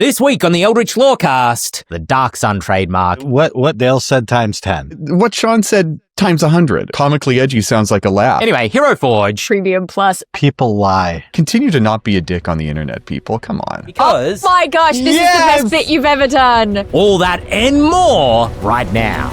This week on the Eldritch Lorecast, the Dark Sun trademark. What Dael said times 10. What Shawn said times 100. Comically edgy sounds like a laugh. Anyway, Hero Forge. Premium Plus. People lie. Continue to not be a dick on the internet, people. Come on. Because... Oh my gosh, this is the best bit you've ever done. All that and more right now.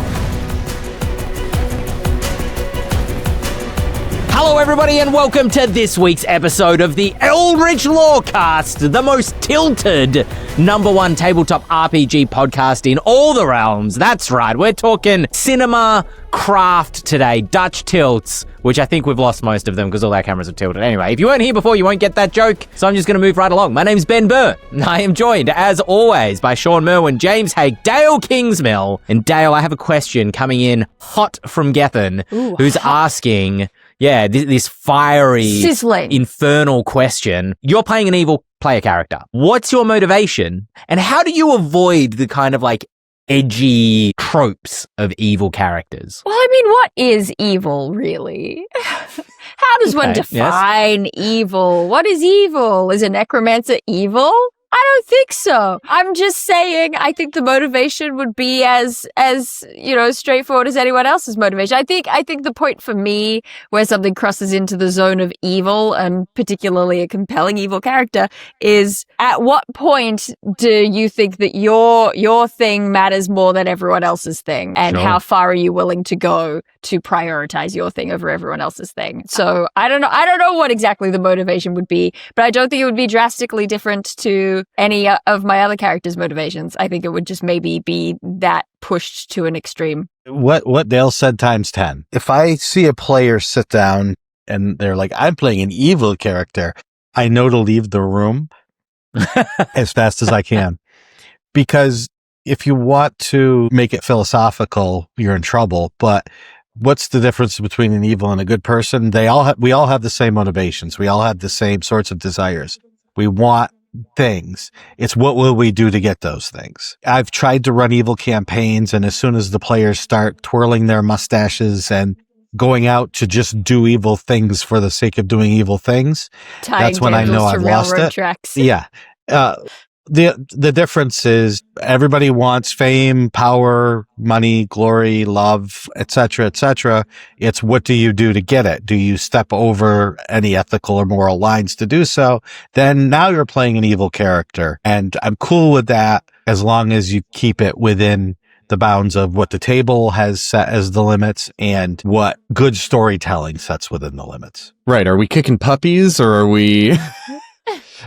Hello everybody and welcome to this week's episode of the Eldritch Lorecast, the most tilted #1 tabletop RPG podcast in all the realms. That's right, we're talking cinema craft today, Dutch tilts, which I think we've lost most of them because all our cameras are tilted. Anyway, if you weren't here before, you won't get that joke, so I'm just going to move right along. My name's Ben Burr, and I am joined, as always, by Shawn Merwin, James Haig, Dael Kingsmill. And Dael, I have a question coming in hot from Gethin, who's asking... Yeah, this fiery, sizzling, infernal question. You're playing an evil player character. What's your motivation? And how do you avoid the kind of like edgy tropes of evil characters? Well, I mean, what is evil, really? How does one define evil? What is evil? Is a necromancer evil? I don't think so. I'm just saying I think the motivation would be as straightforward as anyone else's motivation. I think the point for me where something crosses into the zone of evil, and particularly a compelling evil character, is at what point do you think that your thing matters more than everyone else's thing? And how far are you willing to go to prioritize your thing over everyone else's thing? So I don't know what exactly the motivation would be, but I don't think it would be drastically different to any of my other characters' motivations. I think it would just maybe be that pushed to an extreme. What Dael said times 10. If I see a player sit down and they're like, I'm playing an evil character, I know to leave the room as fast as I can. Because if you want to make it philosophical, you're in trouble. But what's the difference between an evil and a good person? We all have the same motivations. We all have the same sorts of desires. We want things. It's what will we do to get those things. I've tried to run evil campaigns, and as soon as the players start twirling their mustaches and going out to just do evil things for the sake of doing evil things, that's when I know I've lost it. Tracks. Yeah. The difference is everybody wants fame, power, money, glory, love, etc., etc. It's what do you do to get it? Do you step over any ethical or moral lines to do so? Then now you're playing an evil character, and I'm cool with that as long as you keep it within the bounds of what the table has set as the limits and what good storytelling sets within the limits. Right. Are we kicking puppies or are we...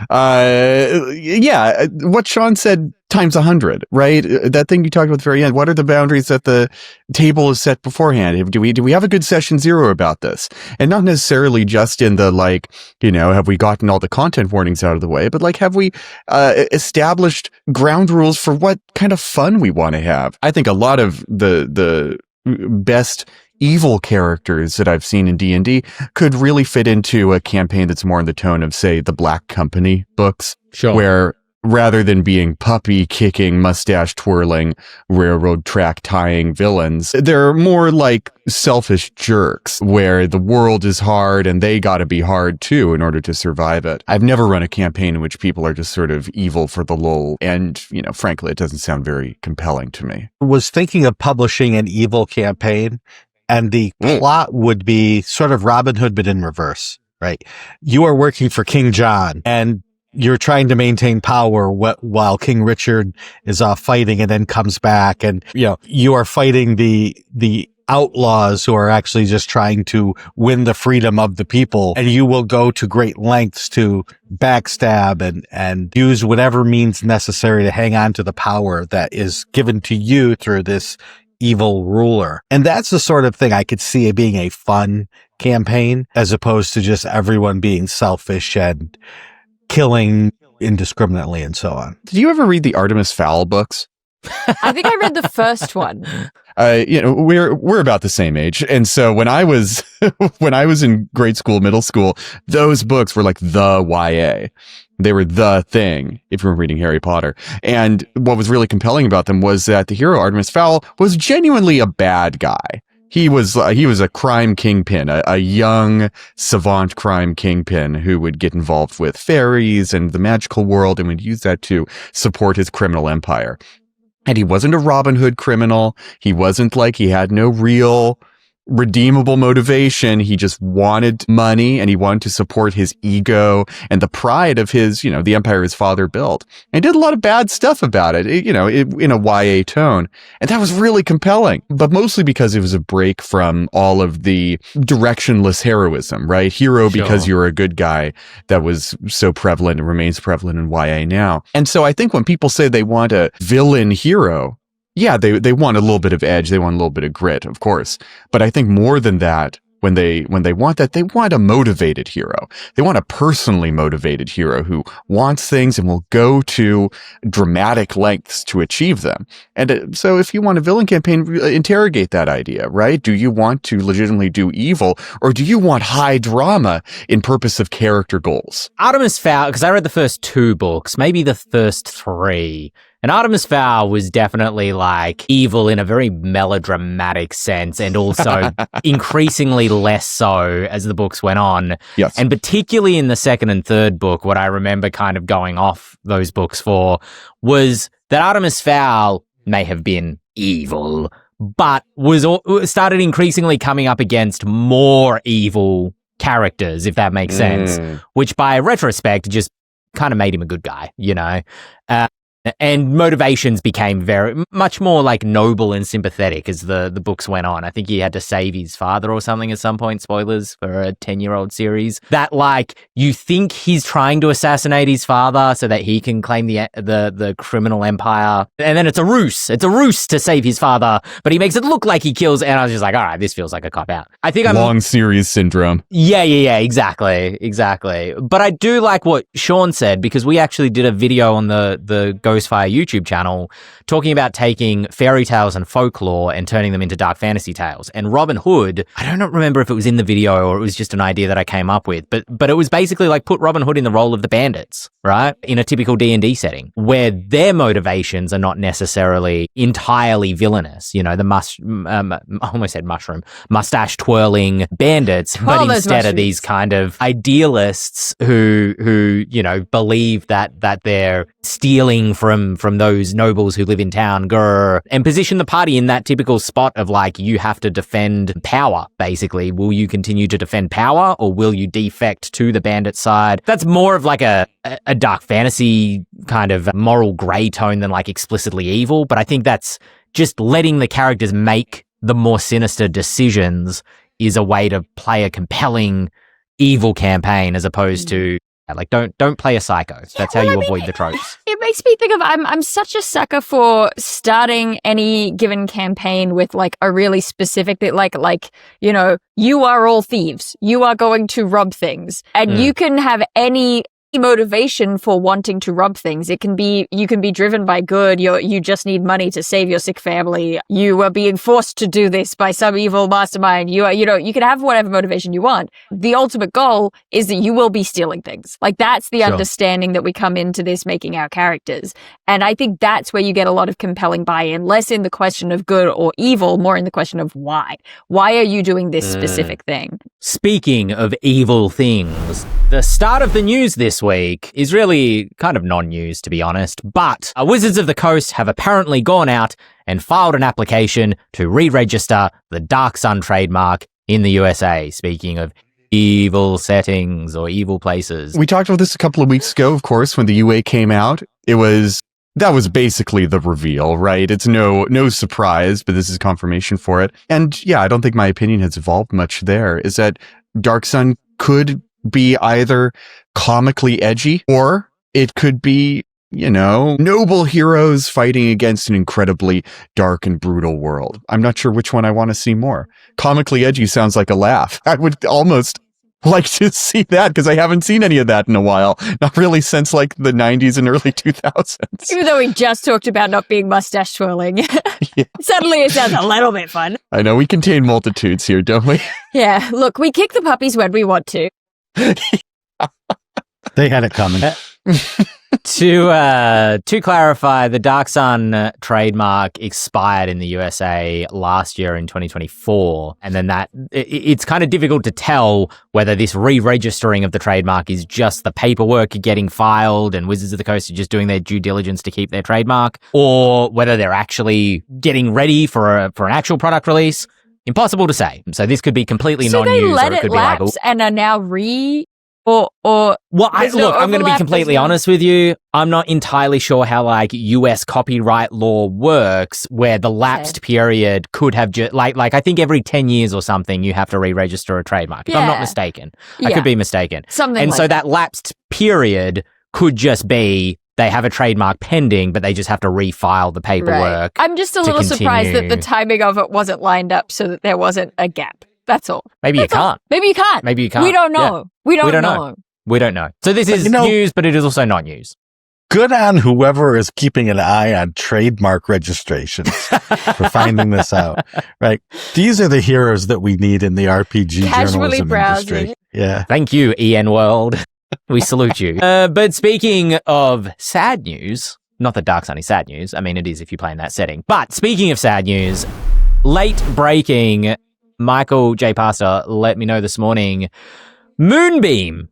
what Shawn said times 100, right? That thing you talked about at the very end. What are the boundaries that the table is set beforehand? Do we have a good session zero about this? And not necessarily just in the have we gotten all the content warnings out of the way, but have we established ground rules for what kind of fun we want to have? I think a lot of the best evil characters that I've seen in D&D could really fit into a campaign that's more in the tone of, say, the Black Company books, where rather than being puppy-kicking, mustache-twirling, railroad track-tying villains, they're more like selfish jerks, where the world is hard and they gotta be hard too in order to survive it. I've never run a campaign in which people are just sort of evil for the lull, and, frankly, it doesn't sound very compelling to me. I was thinking of publishing an evil campaign, and the plot would be sort of Robin Hood, but in reverse, right? You are working for King John, and you're trying to maintain power while King Richard is off fighting and then comes back. And, you are fighting the outlaws who are actually just trying to win the freedom of the people. And you will go to great lengths to backstab and use whatever means necessary to hang on to the power that is given to you through this evil ruler. And that's the sort of thing I could see it being a fun campaign, as opposed to just everyone being selfish and killing indiscriminately and so on. Did you ever read the Artemis Fowl books? I think I read the first one. We're about the same age, and so when I was in grade school, middle school, those books were like the YA. They were the thing if you were reading Harry Potter. And what was really compelling about them was that the hero, Artemis Fowl, was genuinely a bad guy. He was a crime kingpin, a young savant crime kingpin who would get involved with fairies and the magical world and would use that to support his criminal empire. And he wasn't a Robin Hood criminal. He wasn't like he had no real redeemable motivation. He just wanted money and he wanted to support his ego and the pride of his, the empire his father built. And did a lot of bad stuff about it, in a YA tone. And that was really compelling, but mostly because it was a break from all of the directionless heroism, right? Hero because you're a good guy that was so prevalent and remains prevalent in YA now. And so I think when people say they want a villain hero, yeah, they want a little bit of edge. They want a little bit of grit, of course. But I think more than that, when they want that, they want a motivated hero. They want a personally motivated hero who wants things and will go to dramatic lengths to achieve them. And so if you want a villain campaign, interrogate that idea, right? Do you want to legitimately do evil, or do you want high drama in purpose of character goals? Artemis Fowl, because I read the first 2 books, maybe the first 3. And Artemis Fowl was definitely like evil in a very melodramatic sense, and also increasingly less so as the books went on. Yes. And particularly in the second and third book, what I remember kind of going off those books for was that Artemis Fowl may have been evil, but started increasingly coming up against more evil characters, if that makes sense, which by retrospect just kind of made him a good guy, and motivations became very much more like noble and sympathetic as the books went on. I think he had to save his father or something at some point. Spoilers for a 10-year-old series. That like you think he's trying to assassinate his father so that he can claim the criminal empire, and then it's a ruse. It's a ruse to save his father, but he makes it look like he kills. And I was just like, all right, this feels like a cop out. I think long series syndrome. Yeah, exactly. But I do like what Shawn said, because we actually did a video on the Ghostfire YouTube channel talking about taking fairy tales and folklore and turning them into dark fantasy tales. And Robin Hood, I don't remember if it was in the video or it was just an idea that I came up with, but it was basically like put Robin Hood in the role of the bandits, right? In a typical D&D setting where their motivations are not necessarily entirely villainous. The almost said mushroom, mustache twirling bandits, but instead of these kind of idealists who believe that they're stealing from those nobles who live in town, and position the party in that typical spot of like, you have to defend power, basically. Will you continue to defend power, or will you defect to the bandit side? That's more of like a dark fantasy kind of moral grey tone than like explicitly evil, but I think that's just letting the characters make the more sinister decisions is a way to play a compelling evil campaign, as opposed to like, don't play a psycho. That's how you avoid the tropes. It makes me think of, I'm such a sucker for starting any given campaign with like a really specific bit, like, you are all thieves. You are going to rob things. And you can have any motivation for wanting to rob things. You can be driven by good. You just need money to save your sick family. You are being forced to do this by some evil mastermind. You can have whatever motivation you want. The ultimate goal is that you will be stealing things. Like, that's the understanding that we come into this making our characters. And I think that's where you get a lot of compelling buy-in, less in the question of good or evil, more in the question of why. Why are you doing this specific thing? Speaking of evil things, the start of the news this week is really kind of non-news, to be honest, but Wizards of the Coast have apparently gone out and filed an application to re-register the Dark Sun trademark in the USA. Speaking of evil settings or evil places. We talked about this a couple of weeks ago, of course, when the UA came out. That was basically the reveal, right? It's no surprise, but this is confirmation for it. And yeah, I don't think my opinion has evolved much there, is that Dark Sun could be either comically edgy, or it could be, noble heroes fighting against an incredibly dark and brutal world. I'm not sure which one I want to see more. Comically edgy sounds like a laugh. I would almost like to see that, because I haven't seen any of that in a while. Not really since like the 90s and early 2000s. Even though we just talked about not being mustache twirling. Yeah. Suddenly it sounds a little bit fun. I know, we contain multitudes here, don't we? Yeah, look, we kick the puppies when we want to. They had it coming. To clarify, the Dark Sun trademark expired in the USA last year in 2024, and then it's kind of difficult to tell whether this re-registering of the trademark is just the paperwork getting filed and Wizards of the Coast are just doing their due diligence to keep their trademark, or whether they're actually getting ready for an actual product release. Impossible to say. So this could be completely non-news, they let or it could it be like lapse and are now Well, I'm going to be completely honest with you. I'm not entirely sure how like US copyright law works, where the lapsed period could have like I think every 10 years or something you have to re-register a trademark. If I'm not mistaken, I could be mistaken. So that lapsed period could just be they have a trademark pending, but they just have to refile the paperwork. Right. I'm just a little surprised that the timing of it wasn't lined up so that there wasn't a gap. That's all. Maybe you can't. Maybe you can't. We don't know. Yeah. We don't know. We don't know. So this is news, but it is also not news. Good on whoever is keeping an eye on trademark registrations for finding this out. Right? These are the heroes that we need in the RPG journalism industry. Yeah. Thank you, EN World. We salute you. But speaking of sad news, not that Dark Sun is sad news. I mean, it is if you play in that setting. But speaking of sad news, late breaking, Michael J. Pastor let me know this morning, Moonbeam,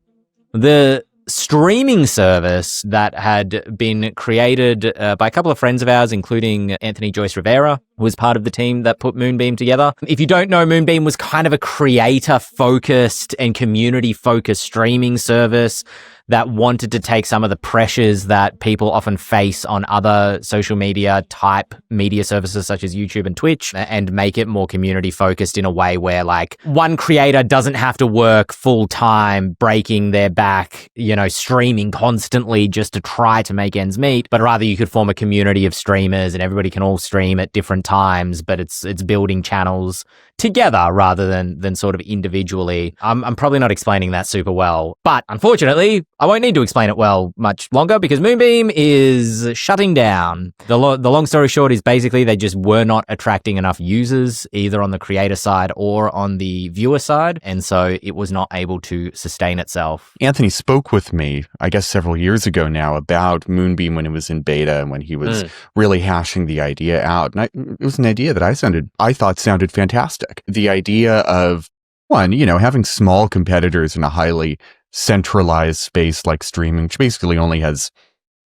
the streaming service that had been created by a couple of friends of ours, including Anthony Joyce Rivera, who was part of the team that put Moonbeam together. If you don't know, Moonbeam was kind of a creator-focused and community-focused streaming service that wanted to take some of the pressures that people often face on other social media type media services such as YouTube and Twitch and make it more community focused in a way where like one creator doesn't have to work full time, breaking their back, streaming constantly just to try to make ends meet, but rather you could form a community of streamers and everybody can all stream at different times, but it's building channels together rather than sort of individually. I'm probably not explaining that super well, but unfortunately, I won't need to explain it well much longer because Moonbeam is shutting down. The long story short is basically they just were not attracting enough users either on the creator side or on the viewer side, and so it was not able to sustain itself. Anthony spoke with me, I guess several years ago now, about Moonbeam when it was in beta and when he was really hashing the idea out. And it was an idea that I thought sounded fantastic. The idea of, one, having small competitors in a highly centralized space like streaming, which basically only has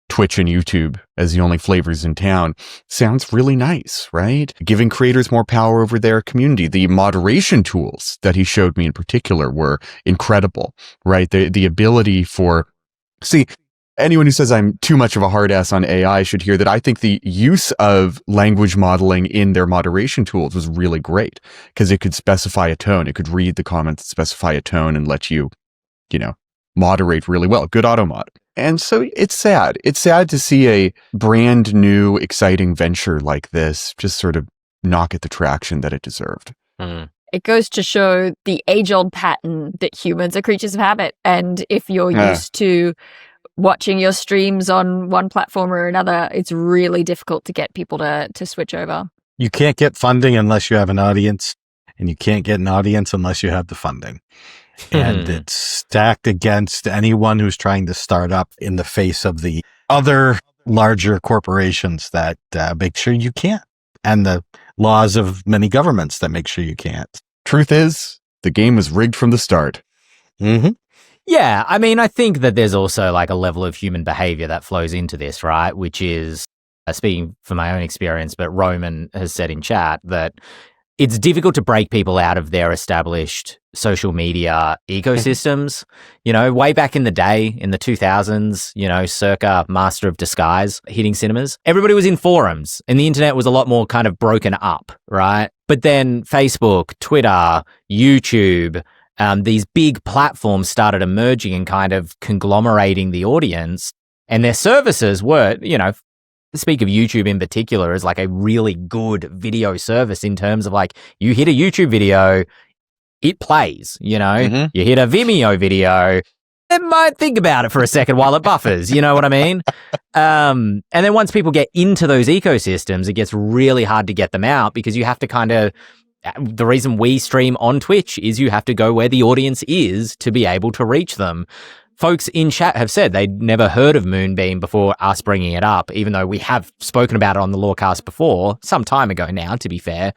Twitch and YouTube as the only flavors in town, sounds really nice, right? Giving creators more power over their community. The moderation tools that he showed me in particular were incredible, right? The ability anyone who says I'm too much of a hard ass on AI should hear that I think the use of language modeling in their moderation tools was really great because it could specify a tone. It could read the comments, specify a tone, and let you moderate really well. Good auto mod. And so it's sad. It's sad to see a brand new, exciting venture like this just sort of not get the traction that it deserved. It goes to show the age-old pattern that humans are creatures of habit. And if you're used to watching your streams on one platform or another, it's really difficult to get people to switch over. You can't get funding unless you have an audience, and you can't get an audience unless you have the funding. And it's stacked against anyone who's trying to start up in the face of the other larger corporations that make sure you can't, and the laws of many governments that make sure you can't. Truth is, the game was rigged from the start. Yeah, I mean, I think that there's also like a level of human behavior that flows into this, right? Which is, speaking from my own experience, but Roman has said in chat that it's difficult to break people out of their established social media ecosystems. Way back in the day, in the 2000s, circa Master of Disguise hitting cinemas, everybody was in forums and the internet was a lot more kind of broken up, right? But then Facebook, Twitter, YouTube, these big platforms started emerging and kind of conglomerating the audience, and their services were, speak of YouTube in particular as like a really good video service in terms of like you hit a YouTube video, it plays, you hit a Vimeo video, it might think about it for a second while it buffers, you know what I mean? And then once people get into those ecosystems, it gets really hard to get them out because you have to the reason we stream on Twitch is you have to go where the audience is to be able to reach them. folks in chat have said they'd never heard of Moonbeam before us bringing it up, even though we have spoken about it on the Lorecast before, some time ago now, to be fair.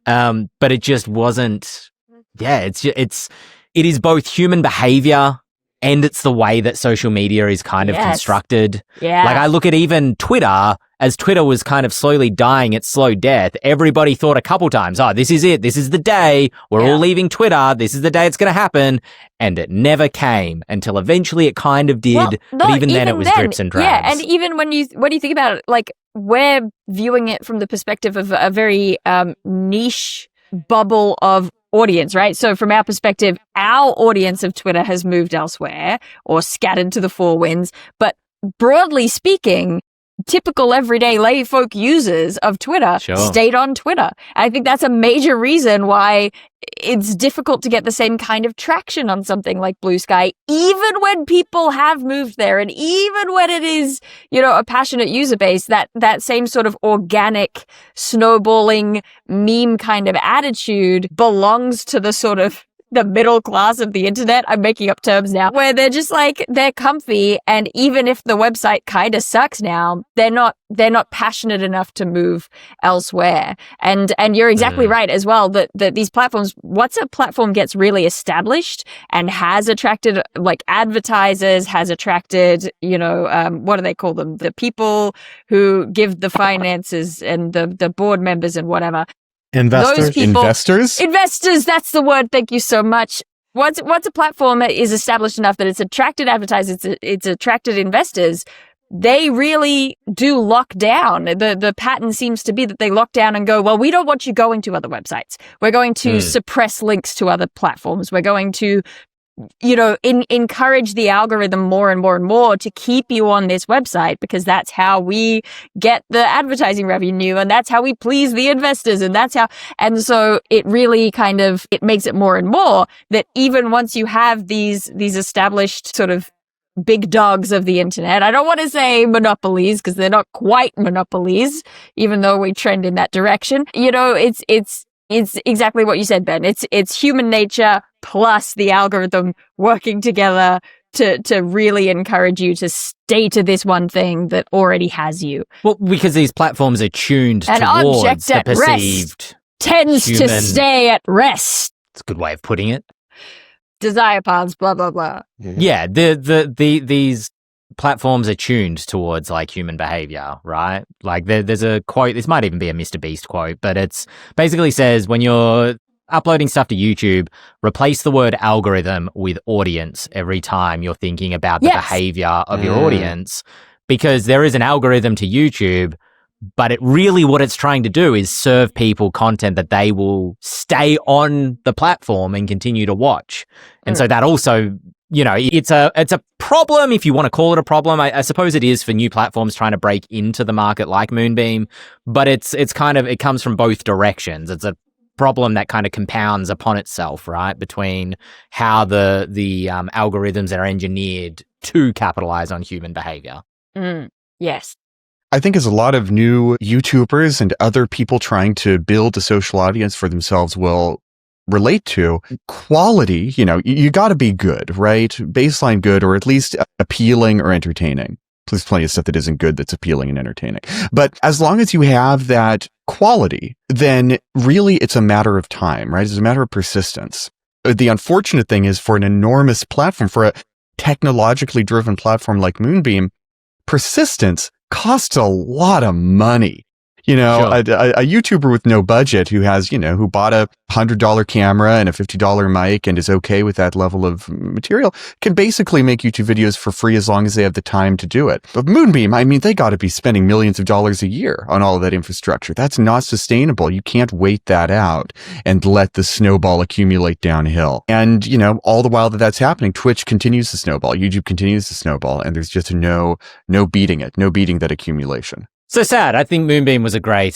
But it just wasn't. Yeah, it is both human behavior and it's the way that social media is kind of constructed. Yeah. Like I look at even Twitter, as Twitter was kind of slowly dying its slow death, everybody thought a couple times, oh, this is it. This is the day. We're all leaving Twitter. This is the day it's going to happen. And it never came until eventually it kind of did. Well, but even then it was drips and drabs. Yeah, and even when you think about it, like we're viewing it from the perspective of a very niche bubble of audience, right? So from our perspective, our audience of Twitter has moved elsewhere or scattered to the four winds. But broadly speaking, typical everyday lay folk users of Twitter stayed on Twitter. And I think that's a major reason why it's difficult to get the same kind of traction on something like Blue Sky, even when people have moved there and even when it is, a passionate user base, that same sort of organic snowballing meme kind of attitude belongs to the sort of the middle class of the internet. I'm making up terms now, where they're just like, they're comfy. And even if the website kind of sucks now, they're not passionate enough to move elsewhere. And you're exactly right as well, that these platforms, once a platform gets really established and has attracted like advertisers, has attracted, what do they call them? The people who give the finances and the board members and whatever. Investors? Investors, that's the word. Thank you so much. Once a platform is established enough that it's attracted advertisers, it's attracted investors, they really do lock down. The pattern seems to be that they lock down and go, well, we don't want you going to other websites. We're going to suppress links to other platforms. We're going to encourage the algorithm more and more and more to keep you on this website because that's how we get the advertising revenue and that's how we please the investors and so it really it makes it more and more that even once you have these established sort of big dogs of the internet, I don't want to say monopolies because they're not quite monopolies, even though we trend in that direction. It's exactly what you said, Ben. It's human nature plus the algorithm working together to really encourage you to stay to this one thing that already has you. Well, because these platforms are tuned An towards object the at perceived rest tends to stay at rest. It's a good way of putting it. Desire paths, blah blah blah. Yeah, these platforms are tuned towards like human behavior, right? Like there's a quote, this might even be a Mr. Beast quote, but it's basically says when you're uploading stuff to YouTube, replace the word algorithm with audience every time you're thinking about the behavior of your audience, because there is an algorithm to YouTube, but what it's trying to do is serve people content that they will stay on the platform and continue to watch. And so that also, it's a problem if you want to call it a problem. I suppose it is for new platforms trying to break into the market like Moonbeam, but it comes from both directions. It's a problem that kind of compounds upon itself, right? Between how the algorithms are engineered to capitalize on human behavior. Yes. I think as a lot of new YouTubers and other people trying to build a social audience for themselves will relate to, quality, you got to be good, right? Baseline good, or at least appealing or entertaining. There's plenty of stuff that isn't good that's appealing and entertaining. But as long as you have that quality, then really it's a matter of time, right? It's a matter of persistence. The unfortunate thing is for an enormous platform, for a technologically driven platform like Moonbeam, persistence costs a lot of money. A YouTuber with no budget who bought a $100 camera and a $50 mic and is okay with that level of material can basically make YouTube videos for free as long as they have the time to do it. But Moonbeam, they got to be spending millions of dollars a year on all of that infrastructure. That's not sustainable. You can't wait that out and let the snowball accumulate downhill. And, all the while that's happening, Twitch continues to snowball, YouTube continues to snowball, and there's just no beating it, no beating that accumulation. So sad. I think Moonbeam was a great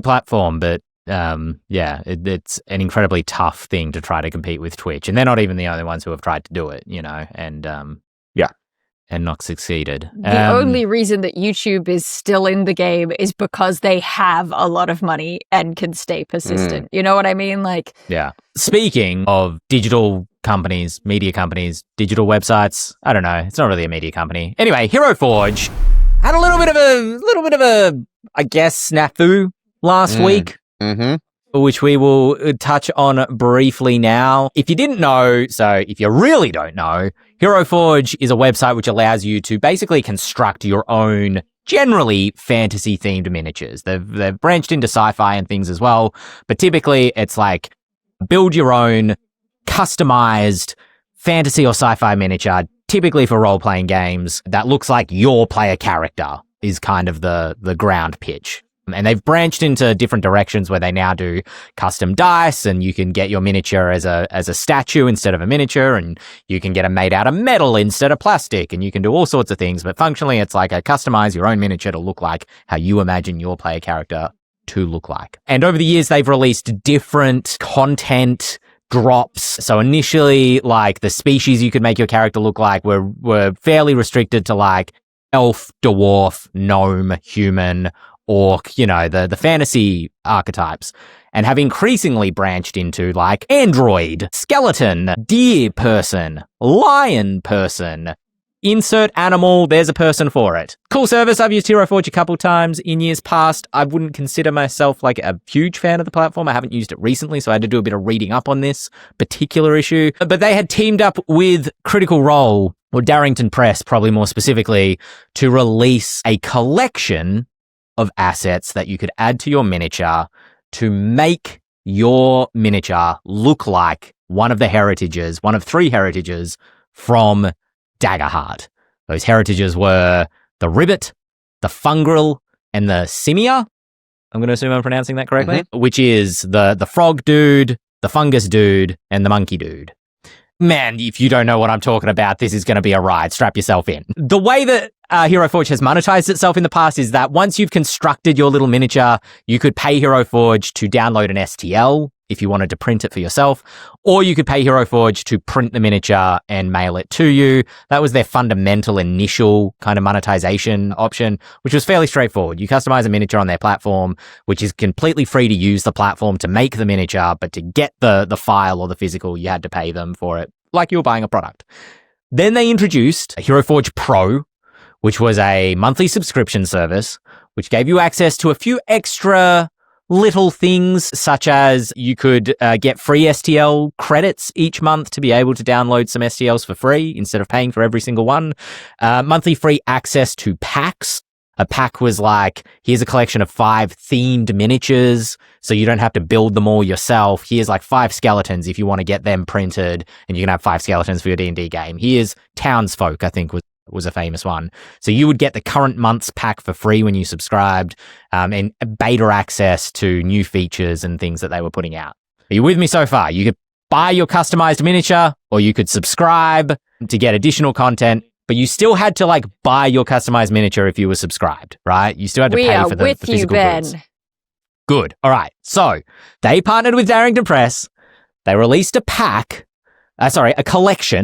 platform, but it's an incredibly tough thing to try to compete with Twitch, and they're not even the only ones who have tried to do it, and not succeeded. The only reason that YouTube is still in the game is because they have a lot of money and can stay persistent. You know what I mean? Yeah. Speaking of digital companies, media companies, digital websites. I don't know. It's not really a media company. Anyway, Hero Forge had a little bit of a, I guess, snafu last week, which we will touch on briefly now. If you didn't know, so if you really don't know, Hero Forge is a website which allows you to basically construct your own generally fantasy-themed miniatures. They've branched into sci-fi and things as well, but typically it's like build your own customized fantasy or sci-fi miniature, typically for role-playing games, that looks like your player character is kind of the ground pitch. And they've branched into different directions where they now do custom dice, and you can get your miniature as a statue instead of a miniature, and you can get them made out of metal instead of plastic, and you can do all sorts of things. But functionally, it's like a customize your own miniature to look like how you imagine your player character to look like. And over the years, they've released different content drops. So initially, like the species you could make your character look like were fairly restricted to like elf, dwarf, gnome, human, orc, you know, the fantasy archetypes, and have increasingly branched into like android, skeleton, deer person, lion person, insert animal, there's a person for it. Cool service. I've used Hero Forge a couple times in years past. I wouldn't consider myself like a huge fan of the platform. I haven't used it recently, so I had to do a bit of reading up on this particular issue. But they had teamed up with Critical Role, or Darrington Press probably more specifically, to release a collection of assets that you could add to your miniature to make your miniature look like one of the heritages, one of 3 heritages from Daggerheart. Those heritages were the ribbit, the fungrel, and the simia. I'm going to assume I'm pronouncing that correctly, which is the frog dude, the fungus dude, and the monkey dude. Man, if you don't know what I'm talking about, this is going to be a ride. Strap yourself in. The way that Hero Forge has monetized itself in the past is that once you've constructed your little miniature, you could pay Hero Forge to download an STL if you wanted to print it for yourself, or you could pay Hero Forge to print the miniature and mail it to you. That was their fundamental initial kind of monetization option, which was fairly straightforward. You customize a miniature on their platform, which is completely free to use the platform to make the miniature, but to get the file or the physical, you had to pay them for it, like you were buying a product. Then they introduced Hero Forge Pro, which was a monthly subscription service, which gave you access to a few extra little things, such as you could get free STL credits each month to be able to download some STLs for free instead of paying for every single one. Monthly free access to packs. A pack was like, here's a collection of 5 themed miniatures, so you don't have to build them all yourself. Here's like 5 skeletons if you want to get them printed, and you can have 5 skeletons for your D&D game. Here's Townsfolk, I think was a famous one. So you would get the current month's pack for free when you subscribed, and beta access to new features and things that they were putting out. Are you with me so far? You could buy your customized miniature, or you could subscribe to get additional content, but you still had to like buy your customized miniature if you were subscribed, right? You still had to pay for the physical goods. Good. All right. So they partnered with Darrington Press. They released a collection.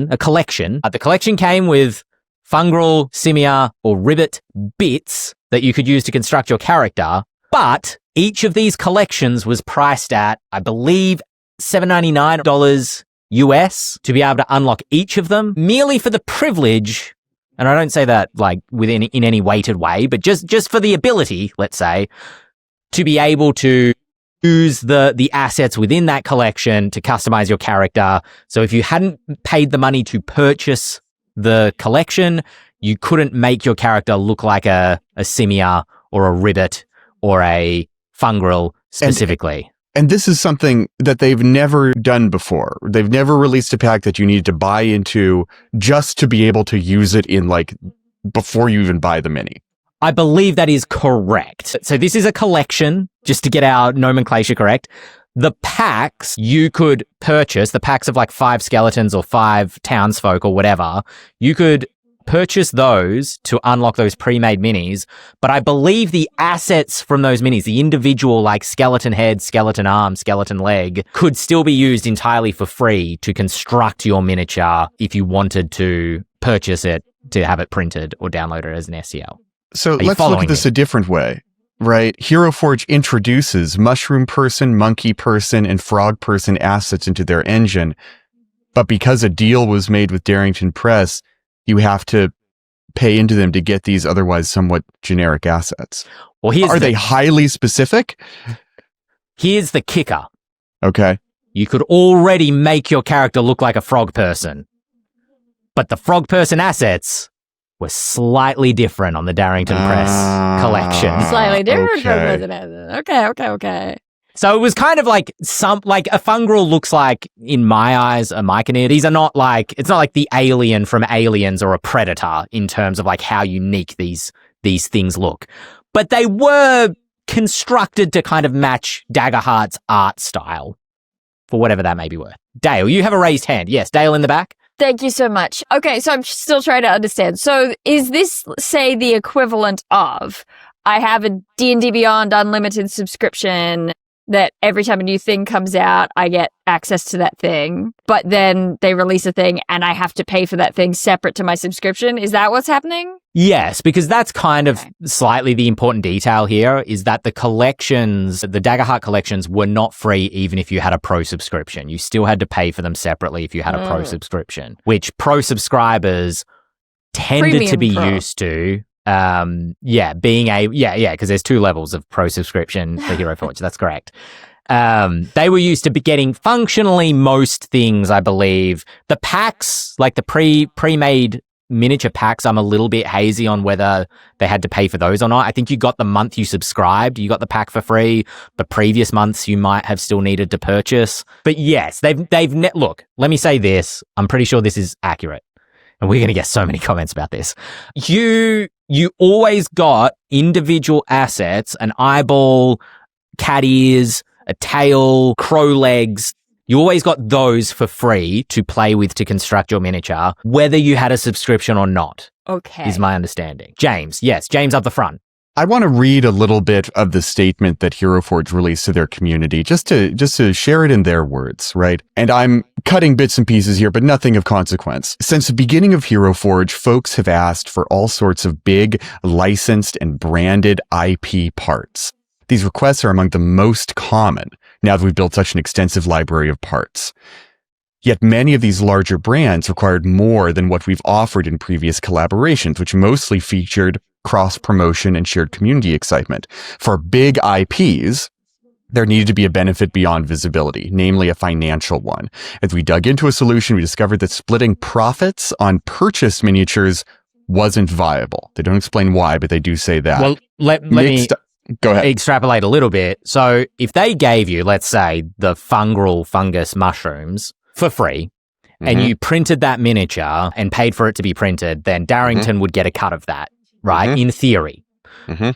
The collection came with fungrel, simia, or ribbit bits that you could use to construct your character. But each of these collections was priced at, I believe, $799 US to be able to unlock each of them, merely for the privilege, and I don't say that like in any weighted way, but just for the ability, let's say, to be able to use the assets within that collection to customize your character. So if you hadn't paid the money to purchase the collection, you couldn't make your character look like a simia or a ribbit or a fungrel specifically. And this is something that they've never done before. They've never released a pack that you needed to buy into just to be able to use it in like before you even buy the mini. I believe that is correct. So this is a collection, just to get our nomenclature correct. The packs you could purchase, the packs of like 5 skeletons or 5 townsfolk or whatever, you could purchase those to unlock those pre-made minis. But I believe the assets from those minis, the individual like skeleton head, skeleton arm, skeleton leg, could still be used entirely for free to construct your miniature if you wanted to purchase it to have it printed or download it as an STL. So let's look at this a different way. Right? Hero Forge introduces mushroom person, monkey person, and frog person assets into their engine. but because a deal was made with Darrington Press, you have to pay into them to get these otherwise somewhat generic assets. Well, are they highly specific? Here's the kicker. Okay. You could already make your character look like a frog person, but the frog person assets were slightly different on the Darrington Press collection. Slightly different. Okay. Okay. So it was kind of like a fungrel looks like, in my eyes, a myconid. These are not like, it's not like the alien from Aliens or a predator in terms of like how unique these things look. But they were constructed to kind of match Daggerheart's art style, for whatever that may be worth. Dael, you have a raised hand. Yes, Dael in the back. Thank you so much. Okay, so I'm still trying to understand. So is this, say, the equivalent of, I have a D&D Beyond Unlimited subscription that every time a new thing comes out, I get access to that thing, but then they release a thing and I have to pay for that thing separate to my subscription? Is that what's happening? Yes, because that's kind of slightly the important detail here, is that the collections, the Daggerheart collections, were not free even if you had a pro subscription. You still had to pay for them separately if you had a pro subscription, which pro subscribers tended Premium to be pro. used to. Because there's 2 levels of pro subscription for Hero Forge. That's correct. They were used to be getting functionally most things, I believe. The packs, like the pre-made miniature packs, I'm a little bit hazy on whether they had to pay for those or not. I think you got the month you subscribed, you got the pack for free. The previous months you might have still needed to purchase. But yes, look, let me say this. I'm pretty sure this is accurate. And we're going to get so many comments about this. You always got individual assets, an eyeball, cat ears, a tail, crow legs. You always got those for free to play with to construct your miniature, whether you had a subscription or not. Okay. Is my understanding. James, yes, James up the front. I want to read a little bit of the statement that Hero Forge released to their community, just to share it in their words, right? And I'm cutting bits and pieces here, but nothing of consequence. Since the beginning of Hero Forge, folks have asked for all sorts of big, licensed and branded IP parts. These requests are among the most common now that we've built such an extensive library of parts. Yet many of these larger brands required more than what we've offered in previous collaborations, which mostly featured cross-promotion and shared community excitement. For big IPs, there needed to be a benefit beyond visibility, namely a financial one. As we dug into a solution, we discovered that splitting profits on purchased miniatures wasn't viable. They don't explain why, but they do say that. Well, let me go ahead. Extrapolate a little bit. So if they gave you, let's say, the fungus mushrooms for free, and you printed that miniature and paid for it to be printed, then Darrington would get a cut of that. Right? In theory.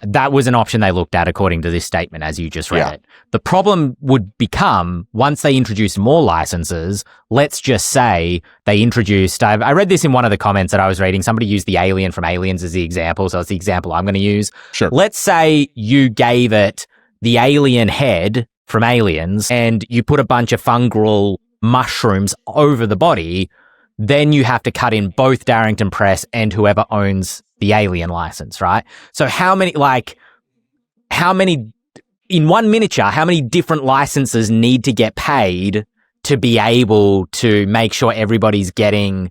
That was an option they looked at according to this statement, as you just read it. The problem would become, once they introduced more licenses, let's just say they introduced, I read this in one of the comments that I was reading, somebody used the alien from Aliens as the example, so it's the example I'm going to use. Sure. Let's say you gave it the alien head from Aliens and you put a bunch of fungal mushrooms over the body, then you have to cut in both Darrington Press and whoever owns the alien license, right? So how many in one miniature, how many different licenses need to get paid to be able to make sure everybody's getting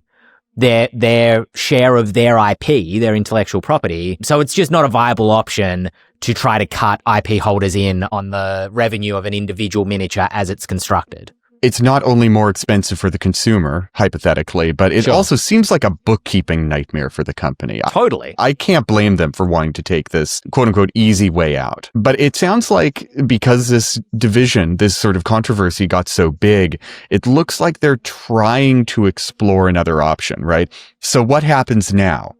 their share of their IP, their intellectual property? So it's just not a viable option to try to cut IP holders in on the revenue of an individual miniature as it's constructed. It's not only more expensive for the consumer, hypothetically, but it also seems like a bookkeeping nightmare for the company. Totally. I can't blame them for wanting to take this quote-unquote easy way out. But it sounds like because this division, this sort of controversy got so big, it looks like they're trying to explore another option, right? So what happens now?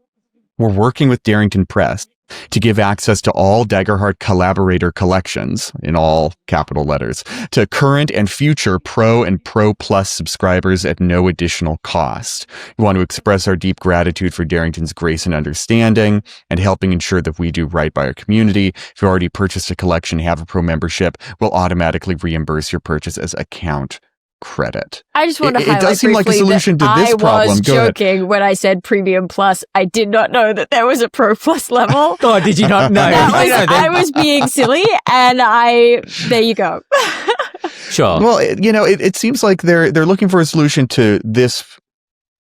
We're working with Darrington Press to give access to all Daggerheart collaborator collections, in all capital letters, to current and future Pro and Pro Plus subscribers at no additional cost. We want to express our deep gratitude for Darrington's grace and understanding and helping ensure that we do right by our community. If you already purchased a collection and have a Pro membership, we'll automatically reimburse your purchase as account credit. I just want to highlight it does seem like a solution to this problem. I was joking when I said Premium Plus. I did not know that there was a Pro Plus level. Oh, did you not know? I was being silly, and there you go. Sure. Well, it seems like they're looking for a solution to this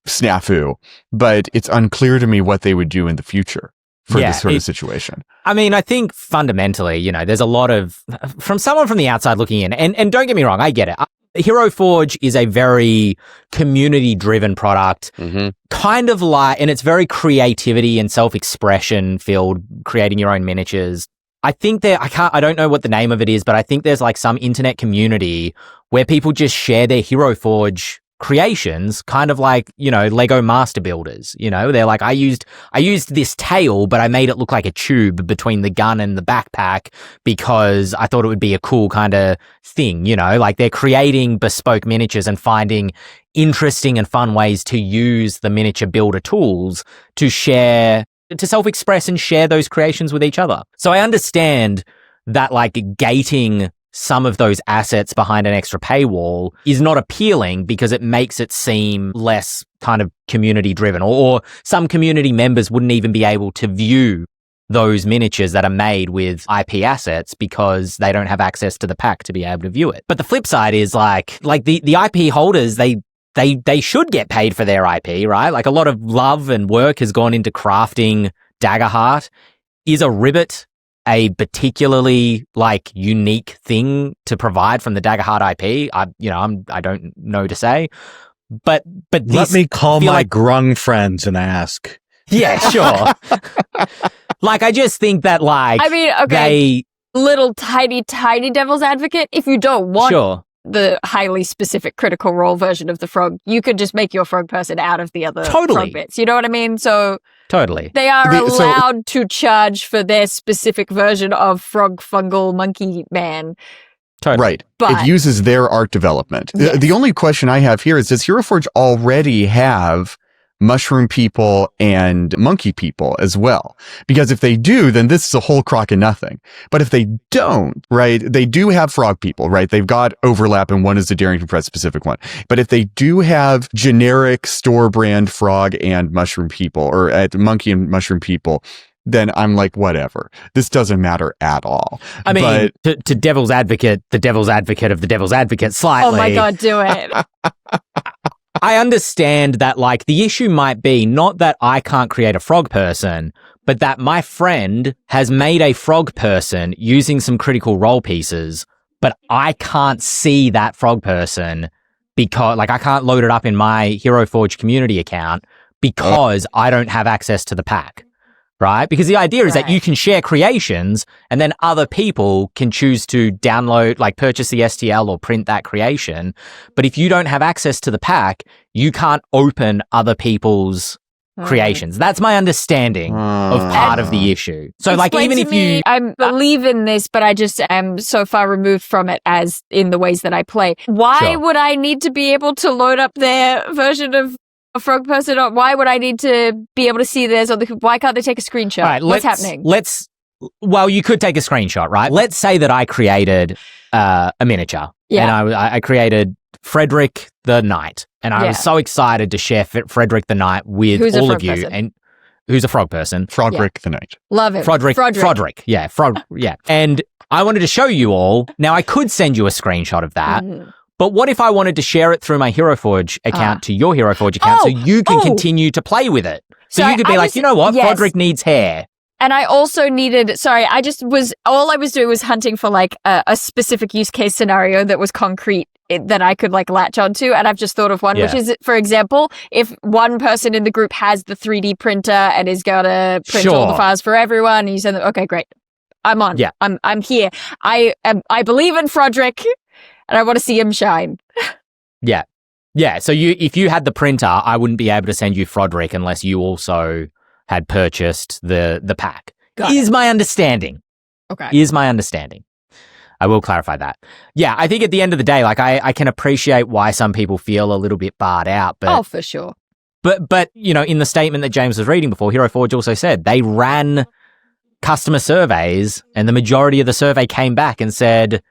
snafu, but it's unclear to me what they would do in the future for this sort of situation. I mean, I think fundamentally, there's a lot of, from someone from the outside looking in, and don't get me wrong, I get it. Hero Forge is a very community-driven product, kind of like, and it's very creativity and self-expression filled, creating your own miniatures. I think I don't know what the name of it is, but I think there's like some internet community where people just share their Hero Forge creations, kind of like, Lego Master Builders. They're like, I used this tail, but I made it look like a tube between the gun and the backpack because I thought it would be a cool kind of thing, like they're creating bespoke miniatures and finding interesting and fun ways to use the miniature builder tools to share, to self-express and share those creations with each other. So I understand that like gating some of those assets behind an extra paywall is not appealing because it makes it seem less kind of community driven, or some community members wouldn't even be able to view those miniatures that are made with IP assets because they don't have access to the pack to be able to view it. But the flip side is like the IP holders, they should get paid for their IP, right? Like a lot of love and work has gone into crafting Daggerheart. Is a ribbit a particularly like unique thing to provide from the Daggerheart IP? I don't know to say, but let me call my grung friends and ask. Yeah, sure. Like, I just think that like, I mean, okay, little tiny devil's advocate. If you don't want the highly specific critical role version of the frog, you could just make your frog person out of the other frog bits. You know what I mean? So totally, they are allowed to charge for their specific version of frog fungal monkey man. Totally. Right. But it uses their art development. Yes. The only question I have here is, does Hero Forge already have mushroom people and monkey people as well? Because if they do, then this is a whole crock of nothing. But if they don't, right, they do have frog people, right? They've got overlap, and one is the Darrington Press specific one. But if they do have generic store brand frog and mushroom people, or monkey and mushroom people, then I'm like, whatever. This doesn't matter at all. I mean, to devil's advocate, the devil's advocate of the devil's advocate slightly. Oh my God, do it. I understand that, like, the issue might be not that I can't create a frog person, but that my friend has made a frog person using some critical role pieces, but I can't see that frog person because, like, I can't load it up in my Hero Forge community account because I don't have access to the pack. Right? Because the idea is that you can share creations and then other people can choose to download, like purchase the STL or print that creation. But if you don't have access to the pack, you can't open other people's creations. That's my understanding of part of the issue. So like, even if you... I believe in this, but I just am so far removed from it as in the ways that I play. Why would I need to be able to load up their version of a frog person? Or why would I need to be able to see theirs? Why can't they take a screenshot? Right, what's happening? Well, you could take a screenshot, right? Let's say that I created a miniature. Yeah. And I created Frederick the Knight. And I was so excited to share Frederick the Knight with all of you. Person? And who's a frog person? Frodrick the Knight. Love it. Frodrick. Yeah. Yeah. And I wanted to show you all. Now, I could send you a screenshot of that. But what if I wanted to share it through my Hero Forge account to your Hero Forge account so you can continue to play with it? So you could be like, you know what? Frodrick needs hair. And I also needed, all I was doing was hunting for like a specific use case scenario that was concrete that I could like latch onto. And I've just thought of one, which is, for example, if one person in the group has the 3D printer and is going to print all the files for everyone, and you send them, okay, great. I'm on. Yeah. I'm here. I believe in Frodrick. And I want to see him shine. Yeah. Yeah. So if you had the printer, I wouldn't be able to send you Frodrick unless you also had purchased the pack. Is my understanding. Okay. Is my understanding. I will clarify that. Yeah, I think at the end of the day, like I can appreciate why some people feel a little bit barred out. But, for sure. But in the statement that James was reading before, Hero Forge also said they ran customer surveys and the majority of the survey came back and said,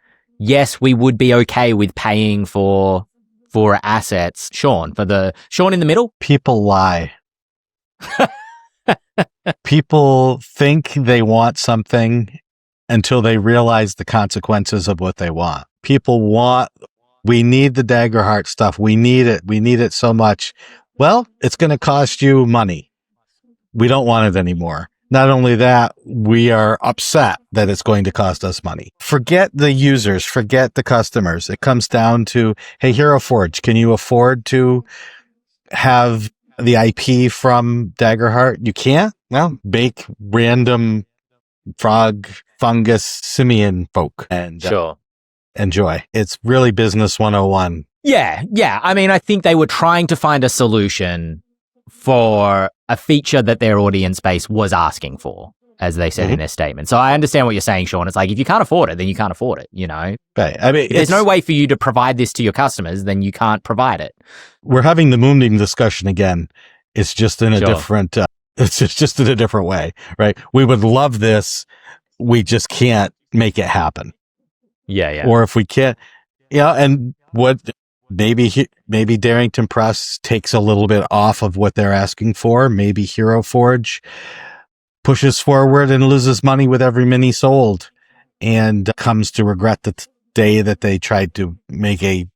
yes, we would be okay with paying for assets. Shawn in the middle? People lie. People think they want something until they realize the consequences of what they want. People want We need the Daggerheart stuff. We need it. We need it so much. Well, it's going to cost you money. We don't want it anymore. Not only that, we are upset that it's going to cost us money. Forget the users, forget the customers. It comes down to, hey, Hero Forge, can you afford to have the IP from Daggerheart? You can't? Well, bake random frog, fungus, simian folk and Sure. Enjoy. It's really business 101. Yeah. I mean, I think they were trying to find a solution for a feature that their audience base was asking for, as they said in their statement. So I understand what you're saying, Shawn. It's like, if you can't afford it, then you can't afford it, you know? Right. I mean, if there's no way for you to provide this to your customers, then you can't provide it. We're having the Moonbeam discussion again. It's just in a different, it's just in a different way, right? We would love this. We just can't make it happen. Yeah. Or if we can't, and what maybe Darrington Press takes a little bit off of what they're asking for. Maybe Hero Forge pushes forward and loses money with every mini sold and comes to regret the day that they tried to make a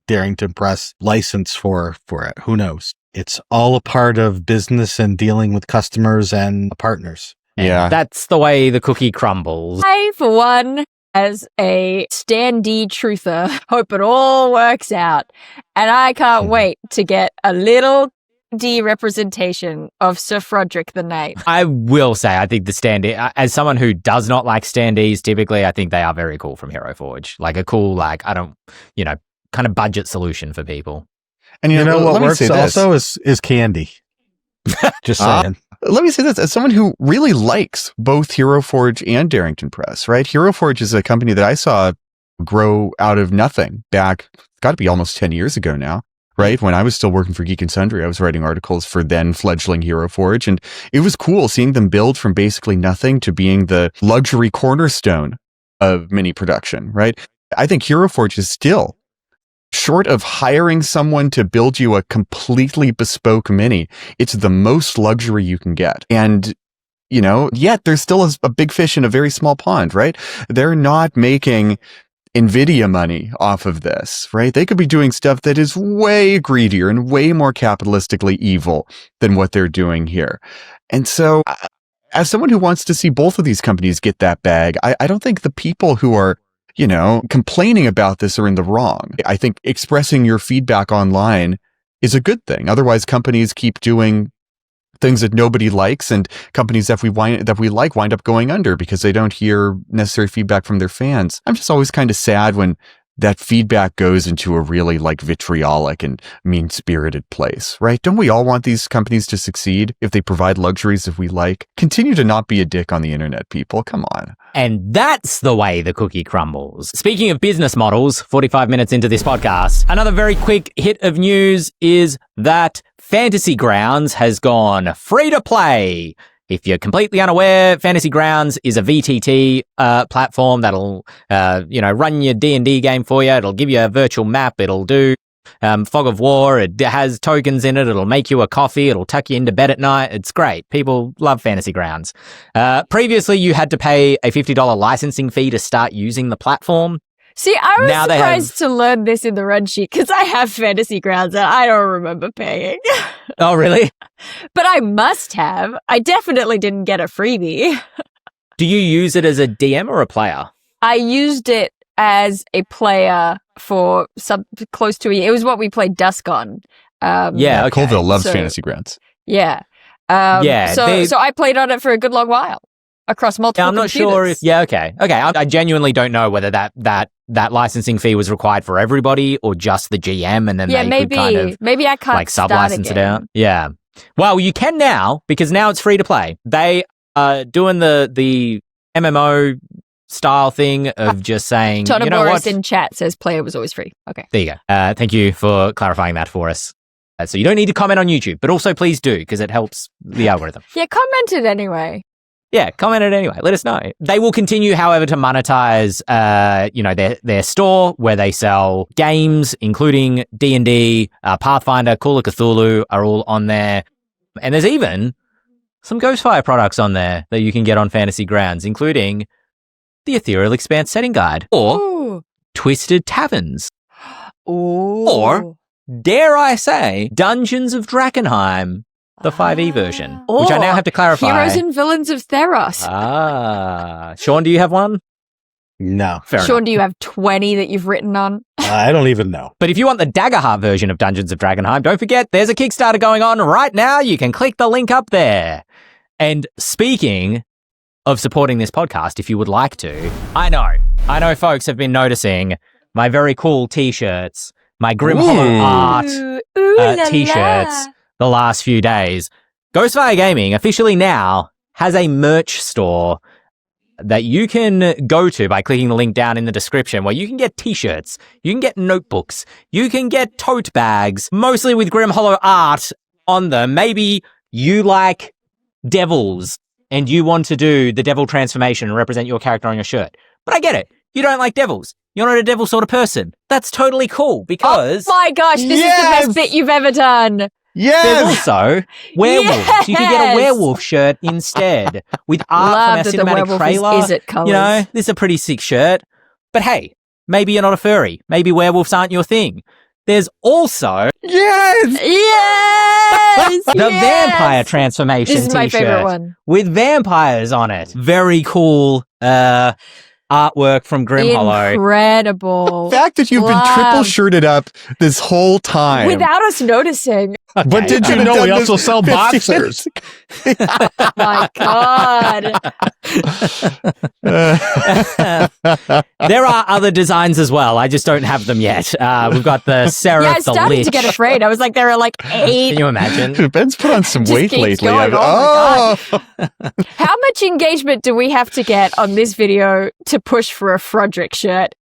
Darrington Press license for it. Who knows? It's all a part of business and dealing with customers and partners. Yeah. And that's the way the cookie crumbles. I, for one, as a standee truther, hope it all works out. And I can't wait to get a little D representation of Sir Froderick the Knight. I will say, I think the standee, as someone who does not like standees, typically, I think they are very cool from Hero Forge. Like a cool, kind of budget solution for people. And you know what works also is candy. Just saying. Let me say this, as someone who really likes both Hero Forge and Darrington Press, right? Hero Forge is a company that I saw grow out of nothing back, got to be almost 10 years ago now, right? When I was still working for Geek and Sundry, I was writing articles for then fledgling Hero Forge. And it was cool seeing them build from basically nothing to being the luxury cornerstone of mini production, right? I think Hero Forge is still, short of hiring someone to build you a completely bespoke mini, it's the most luxury you can get. And, yet there's still a big fish in a very small pond, right? They're not making NVIDIA money off of this, right? They could be doing stuff that is way greedier and way more capitalistically evil than what they're doing here. And so, as someone who wants to see both of these companies get that bag, I don't think the people who are complaining about this are in the wrong. I think expressing your feedback online is a good thing. Otherwise, companies keep doing things that nobody likes, and companies that we like wind up going under because they don't hear necessary feedback from their fans. I'm just always kind of sad when that feedback goes into a really vitriolic and mean-spirited place, right? Don't we all want these companies to succeed if they provide luxuries that we like? Continue to not be a dick on the internet, people. Come on. And that's the way the cookie crumbles. Speaking of business models, 45 minutes into this podcast, another very quick hit of news is that Fantasy Grounds has gone free to play. If you're completely unaware, Fantasy Grounds is a VTT platform that'll, run your D&D game for you. It'll give you a virtual map. It'll do Fog of War. It has tokens in it. It'll make you a coffee. It'll tuck you into bed at night. It's great. People love Fantasy Grounds. Previously, you had to pay a $50 licensing fee to start using the platform. See, I was surprised to learn this in the run sheet because I have Fantasy Grounds and I don't remember paying. Oh, really? But I must have. I definitely didn't get a freebie. Do you use it as a DM or a player? I used it as a player for close to a year. It was what we played Dusk on. Okay. Colville loves Fantasy Grounds. Yeah. So I played on it for a good long while across multiple I'm not computers. sure if... Yeah, okay. Okay, I genuinely don't know whether that licensing fee was required for everybody or just the GM, and then maybe, could kind of... Maybe I can't sub-license it out. Yeah. Well, you can now, because now it's free to play. They are doing the MMO style thing of just saying, Tona you know Boris what? in chat says player was always free. Okay. There you go. Thank you for clarifying that for us. So you don't need to comment on YouTube, but also please do, because it helps the algorithm. Yeah, comment it anyway. Yeah, comment it anyway. Let us know. They will continue, however, to monetize, their store where they sell games, including D&D, Pathfinder, Call of Cthulhu are all on there. And there's even some Ghostfire products on there that you can get on Fantasy Grounds, including the Ethereal Expanse Setting Guide or Twisted Taverns. Or, dare I say, Dungeons of Drakkenheim, the 5e version, which I now have to clarify. Heroes and Villains of Theros. Sean, do you have one? No. Fair Sean, enough. do you have 20 that you've written on? I don't even know. But if you want the Daggerheart version of Dungeons of Drakkenheim, don't forget, there's a Kickstarter going on right now. You can click the link up there. And speaking of supporting this podcast, if you would like to, I know folks have been noticing my very cool t-shirts, my Grim Hollow art t-shirts the last few days. Ghostfire Gaming officially now has a merch store that you can go to by clicking the link down in the description, where you can get t-shirts, you can get notebooks, you can get tote bags, mostly with Grim Hollow art on them. Maybe you like devils and you want to do the devil transformation and represent your character on your shirt. But I get it. You don't like devils. You're not a devil sort of person. That's totally cool because... Oh my gosh, this is the best bit you've ever done. There's also werewolves. Yes! You can get a werewolf shirt instead with art from our cinematic trailer. You know, this is a pretty sick shirt. But hey, maybe you're not a furry. Maybe werewolves aren't your thing. There's also the vampire transformation This is my t-shirt favorite one. with vampires on it. Very cool artwork from Grim Hollow. Incredible. The fact that you've been triple shirted up this whole time without us noticing. But did you know we also sell boxers? My God. There are other designs as well. I just don't have them yet. We've got the Seraph, I started to get afraid. I was like, there are like 8. Can you imagine? Ben's put on some weight lately. Going. Oh my God. How much engagement do we have to get on this video to push for a Frodrick shirt?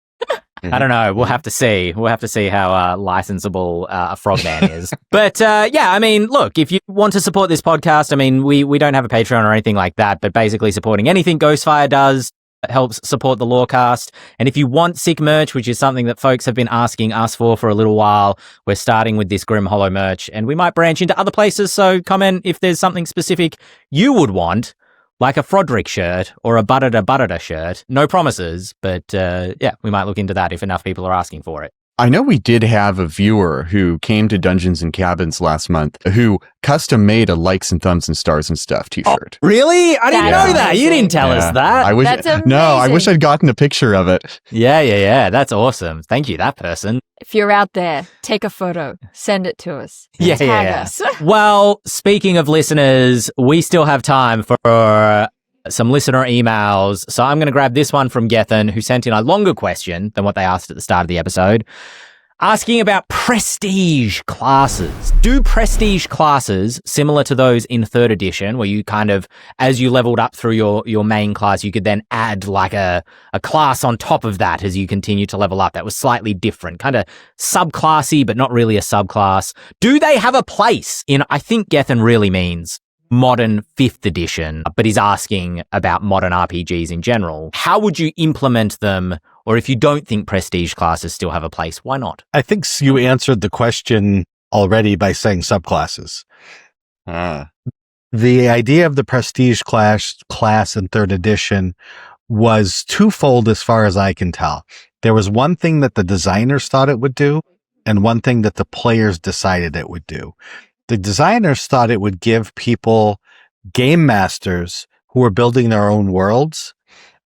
I don't know. We'll have to see. We'll have to see how licensable a Frogman is. But yeah, I mean, look, if you want to support this podcast, I mean, we don't have a Patreon or anything like that, but basically supporting anything Ghostfire does helps support the Lorecast. And if you want sick merch, which is something that folks have been asking us for a little while, we're starting with this Grim Hollow merch, and we might branch into other places. So comment if there's something specific you would want, like a Frodrick shirt or a Buttata shirt. No promises, but yeah, we might look into that if enough people are asking for it. I know we did have a viewer who came to Dungeons and Cabins last month who custom made a likes and thumbs and stars and stuff t-shirt. Oh, really? I didn't know that. You didn't tell us that. That's amazing. No, I wish I'd gotten a picture of it. Yeah. That's awesome. Thank you, that person. If you're out there, take a photo, send it to us. Tag us. Well, speaking of listeners, we still have time for some listener emails. So I'm going to grab this one from Gethin, who sent in a longer question than what they asked at the start of the episode, asking about prestige classes. Do prestige classes, similar to those in 3rd edition, where you kind of, as you leveled up through your main class, you could then add like a class on top of that as you continue to level up that was slightly different, kind of subclassy, but not really a subclass. Do they have a place in, I think Gethin really means modern 5th edition, but he's asking about modern RPGs in general. How would you implement them? Or if you don't think prestige classes still have a place, why not? I think you answered the question already by saying subclasses. The idea of the prestige class in 3rd edition was twofold as far as I can tell. There was one thing that the designers thought it would do, and one thing that the players decided it would do. The designers thought it would give people, game masters who are building their own worlds,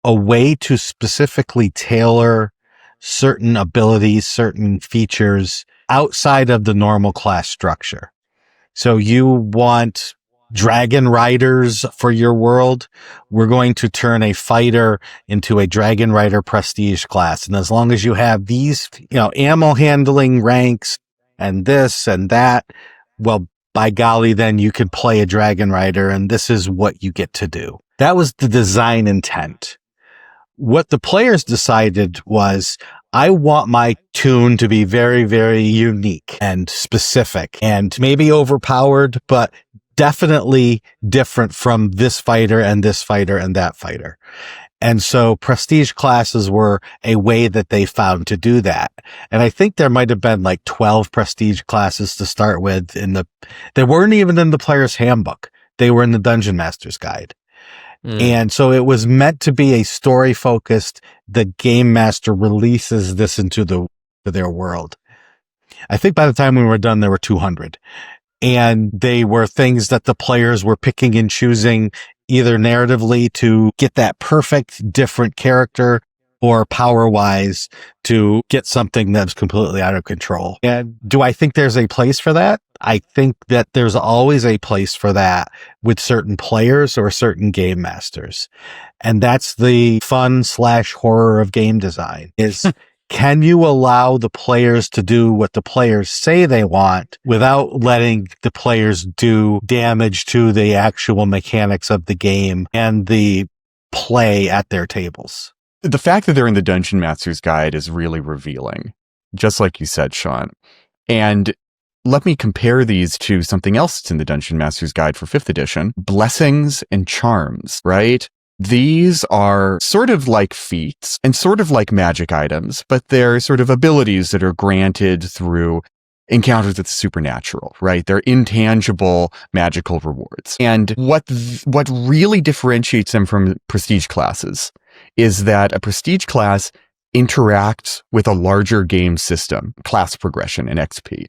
a way to specifically tailor certain abilities, certain features outside of the normal class structure. So you want dragon riders for your world. We're going to turn a fighter into a dragon rider prestige class. And as long as you have these, ammo handling ranks and this and that, well, by golly, then you can play a dragon rider, and this is what you get to do. That was the design intent. What the players decided was, I want my tune to be very, very unique and specific and maybe overpowered, but definitely different from this fighter and this fighter and that fighter. And so prestige classes were a way that they found to do that. And I think there might have been like 12 prestige classes to start with they weren't even in the player's handbook. They were in the Dungeon Master's Guide. And so it was meant to be a story focused. The game master releases this into their world. I think by the time we were done, there were 200. And they were things that the players were picking and choosing either narratively to get that perfect different character or power-wise to get something that's completely out of control. And do I think there's a place for that? I think that there's always a place for that with certain players or certain game masters. And that's the fun/horror of game design is can you allow the players to do what the players say they want without letting the players do damage to the actual mechanics of the game and the play at their tables? The fact that they're in the Dungeon Master's Guide is really revealing, just like you said, Shawn. And let me compare these to something else that's in the Dungeon Master's Guide for 5th edition, blessings and charms, right? These are sort of like feats and sort of like magic items, but they're sort of abilities that are granted through encounters with the supernatural, right? They're intangible magical rewards. And what really differentiates them from prestige classes is that a prestige class interacts with a larger game system, class progression and XP.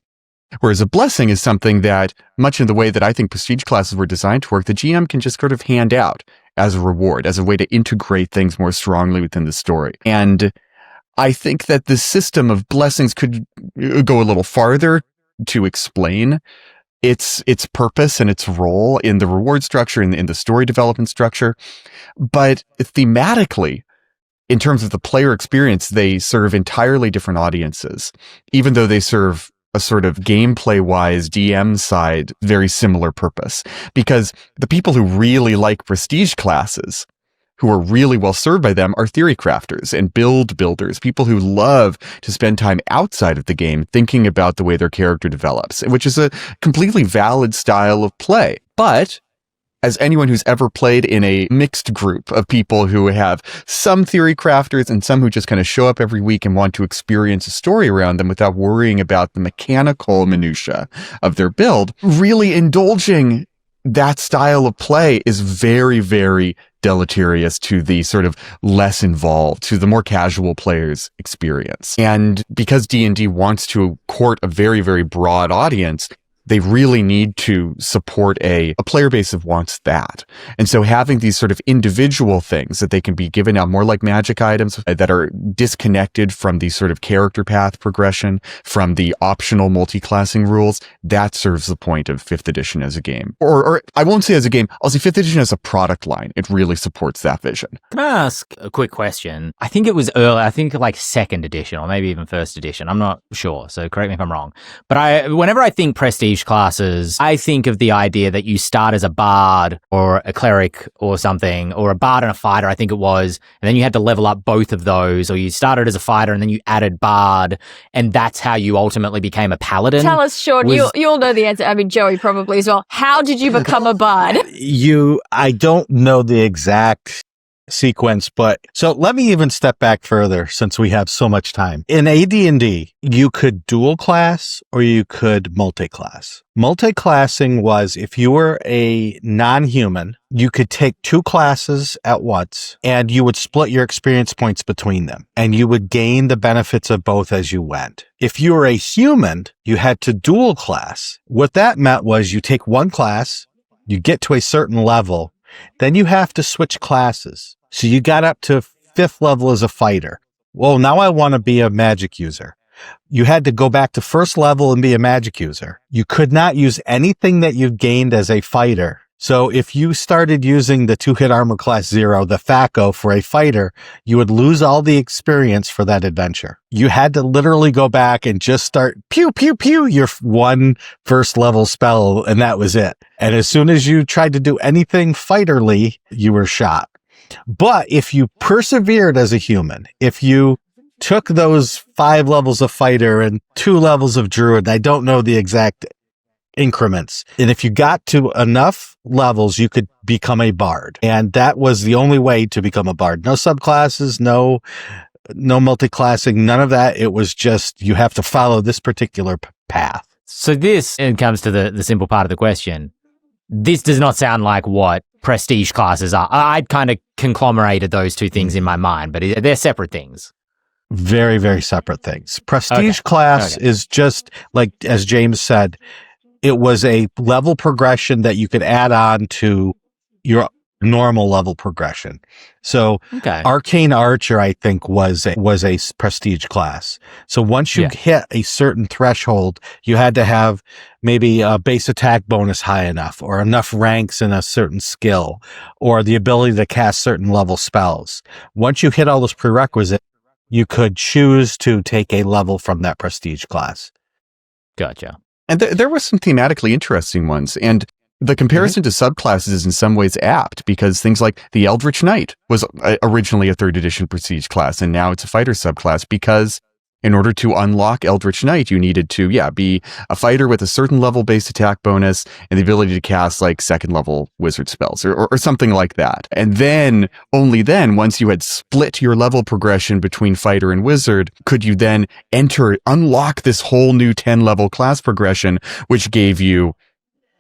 Whereas a blessing is something that, much in the way that I think prestige classes were designed to work, the GM can just sort of hand out as a reward, as a way to integrate things more strongly within the story. And I think that the system of blessings could go a little farther to explain its purpose and its role in the reward structure and in the story development structure. But thematically, in terms of the player experience, they serve entirely different audiences, even though they serve a sort of gameplay-wise DM side, very similar purpose. Because the people who really like prestige classes, who are really well served by them, are theory crafters and build builders, people who love to spend time outside of the game thinking about the way their character develops, which is a completely valid style of play. But as anyone who's ever played in a mixed group of people who have some theory crafters and some who just kind of show up every week and want to experience a story around them without worrying about the mechanical minutia of their build, really indulging that style of play is very, very deleterious to the sort of less involved, to the more casual player's experience. And because D&D wants to court a very, very broad audience, they really need to support a player base that wants that. And so having these sort of individual things that they can be given out more like magic items that are disconnected from the sort of character path progression, from the optional multi-classing rules, that serves the point of 5th edition as a game. Or I won't say as a game, I'll say 5th edition as a product line. It really supports that vision. Can I ask a quick question? I think it was early, I think like 2nd edition or maybe even 1st edition. I'm not sure, so correct me if I'm wrong. But whenever I think prestige classes, I think of the idea that you start as a bard or a cleric or something, or a bard and a fighter, I think it was, and then you had to level up both of those, or you started as a fighter and then you added bard, and that's how you ultimately became a paladin. Tell us, Shawn, you'll know the answer. I mean, Joey probably as well. How did you become a bard? I don't know the exact sequence, but so let me even step back further since we have so much time. In AD&D, you could dual class or you could multi-class. Multi-classing was if you were a non-human, you could take 2 classes at once and you would split your experience points between them and you would gain the benefits of both as you went. If you were a human, you had to dual class. What that meant was you take 1 class, you get to a certain level, then you have to switch classes. So you got up to 5th level as a fighter. Well, now I want to be a magic user. You had to go back to 1st level and be a magic user. You could not use anything that you gained as a fighter. So if you started using the 2-hit armor class 0, the FACO, for a fighter, you would lose all the experience for that adventure. You had to literally go back and just start pew, pew, pew, your 1 1st level spell, and that was it. And as soon as you tried to do anything fighterly, you were shot. But if you persevered as a human, if you took those 5 levels of fighter and 2 levels of druid, I don't know the exact increments, and if you got to enough levels, you could become a bard. And that was the only way to become a bard. No subclasses, no multi-classing, none of that. It was just, you have to follow this particular path. So this, and comes to the simple part of the question, this does not sound like what prestige classes are. I'd kind of conglomerated those two things in my mind, but they're separate things. very, very separate things. Prestige class is just like, as James said, it was a level progression that you could add on to your normal level progression. So Arcane Archer, I think, was a prestige class. So once you hit a certain threshold, you had to have maybe a base attack bonus high enough, or enough ranks in a certain skill, or the ability to cast certain level spells. Once you hit all those prerequisites, you could choose to take a level from that prestige class. Gotcha. And there were some thematically interesting ones. And the comparison to subclasses is in some ways apt, because things like the Eldritch Knight was originally a 3rd edition prestige class, and now it's a fighter subclass, because in order to unlock Eldritch Knight, you needed to, be a fighter with a certain level base attack bonus and the ability to cast like 2nd level wizard spells or something like that. And then, only then, once you had split your level progression between fighter and wizard, could you then unlock this whole new 10 level class progression, which gave you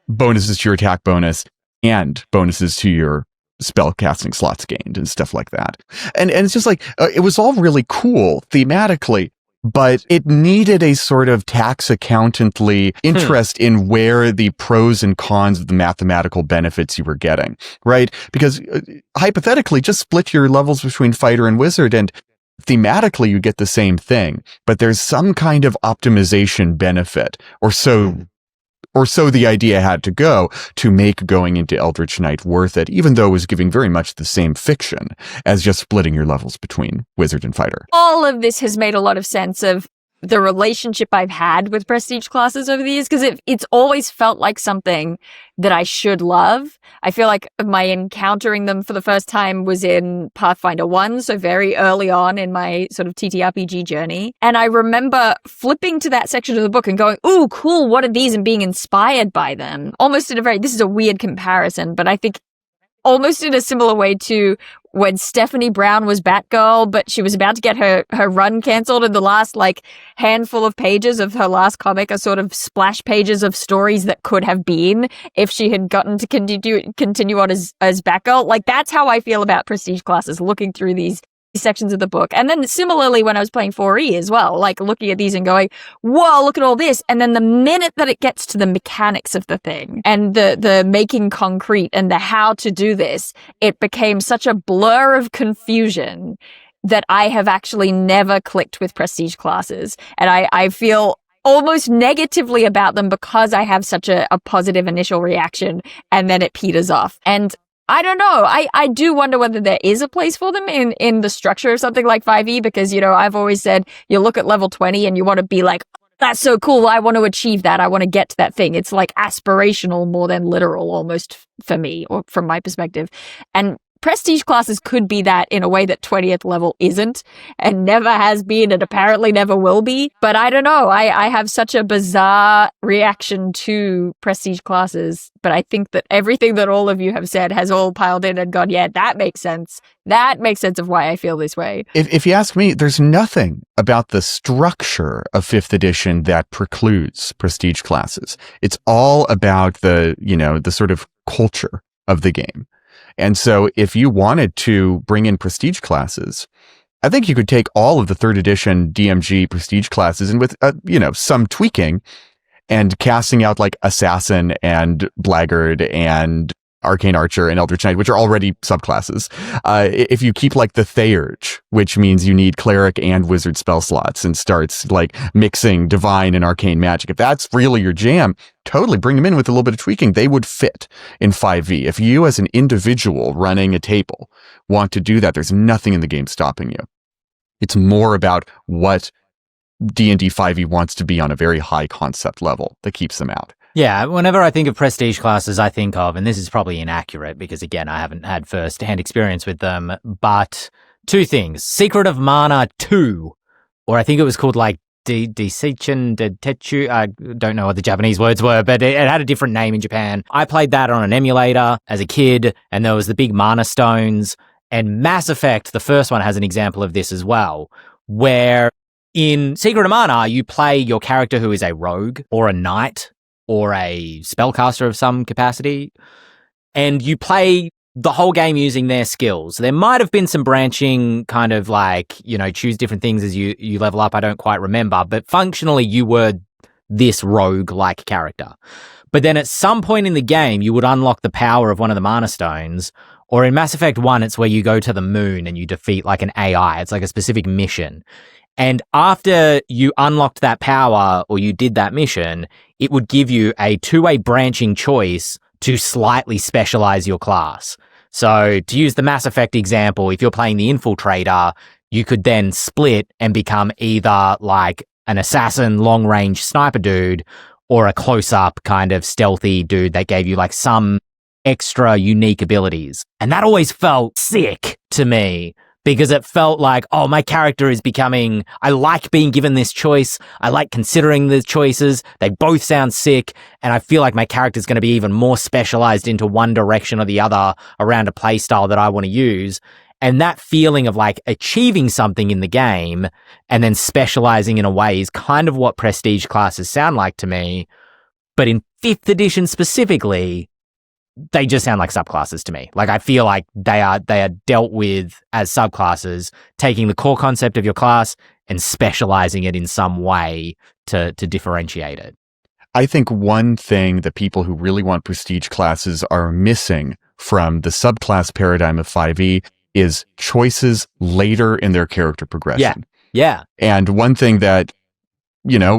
bonuses to your attack bonus and bonuses to your spell casting slots gained and stuff like that. And it's just like, it was all really cool thematically, but it needed a sort of tax accountantly interest in where the pros and cons of the mathematical benefits you were getting, right? Because hypothetically, just split your levels between fighter and wizard, and thematically you get the same thing, but there's some kind of optimization benefit, or so the idea had to go to make going into Eldritch Knight worth it, even though it was giving very much the same fiction as just splitting your levels between wizard and fighter. All of this has made a lot of sense of the relationship I've had with prestige classes over the years, because it's always felt like something that I should love. I feel like my encountering them for the first time was in Pathfinder 1, so very early on in my sort of TTRPG journey. And I remember flipping to that section of the book and going, ooh, cool, what are these? And being inspired by them. Almost in this is a weird comparison, but I think almost in a similar way to when Stephanie Brown was Batgirl, but she was about to get her run cancelled, and the last handful of pages of her last comic are sort of splash pages of stories that could have been if she had gotten to continue on as Batgirl. That's how I feel about prestige classes, looking through these sections of the book. And then similarly when I was playing 4E as well, looking at these and going, whoa, look at all this. And then the minute that it gets to the mechanics of the thing and the making concrete and the how to do this, it became such a blur of confusion that I have actually never clicked with prestige classes. And I feel almost negatively about them because I have such a positive initial reaction, and then it peters off. And I don't know. I do wonder whether there is a place for them in the structure of something like 5e, because, I've always said you look at level 20 and you want to be like, that's so cool. I want to achieve that. I want to get to that thing. It's aspirational more than literal almost for me, or from my perspective. And prestige classes could be that in a way that 20th level isn't, and never has been, and apparently never will be. But I don't know. I have such a bizarre reaction to prestige classes, but I think that everything that all of you have said has all piled in and gone, yeah, that makes sense. That makes sense of why I feel this way. If you ask me, there's nothing about the structure of 5th edition that precludes prestige classes. It's all about the sort of culture of the game. And so if you wanted to bring in prestige classes, I think you could take all of the 3rd edition DMG prestige classes and with, some tweaking and casting out Assassin and Blackguard and Arcane Archer and Eldritch Knight, which are already subclasses. If you keep the Theurge, which means you need cleric and wizard spell slots, and starts mixing divine and arcane magic, if that's really your jam, totally bring them in with a little bit of tweaking. They would fit in 5e. If you as an individual running a table want to do that, there's nothing in the game stopping you. It's more about what D&D 5e wants to be on a very high concept level that keeps them out. Yeah, whenever I think of prestige classes, I think of, and this is probably inaccurate because, again, I haven't had first-hand experience with them, but 2 things. Secret of Mana 2, or I think it was called Desichin de Techu. I don't know what the Japanese words were, but it had a different name in Japan. I played that on an emulator as a kid, and there was the big mana stones. And Mass Effect, the first one, has an example of this as well, where in Secret of Mana, you play your character who is a rogue or a knight or a spellcaster of some capacity, and you play the whole game using their skills. There might have been some branching kind of like, choose different things as you level up. I don't quite remember, but functionally you were this rogue-like character. But then at some point in the game, you would unlock the power of one of the Mana Stones, or in Mass Effect 1, it's where you go to the moon and you defeat like an AI. It's like a specific mission. And after you unlocked that power or you did that mission, it would give you a two-way branching choice to slightly specialize your class. So to use the Mass Effect example, if you're playing the Infiltrator, you could then split and become either like an assassin, long-range sniper dude, or a close-up kind of stealthy dude that gave you like some extra unique abilities. And that always felt sick to me because it felt like, oh, my character is becoming, I like being given this choice. I like considering the choices. They both sound sick. And I feel like my character is going to be even more specialized into one direction or the other around a play style that I want to use. And that feeling of like achieving something in the game and then specializing in a way is kind of what prestige classes sound like to me. But in 5th edition specifically, they just sound like subclasses to me. Like I feel like they are dealt with as subclasses, taking the core concept of your class and specializing it in some way to differentiate it. I think one thing that people who really want prestige classes are missing from the subclass paradigm of 5e is choices later in their character progression. Yeah. And one thing that,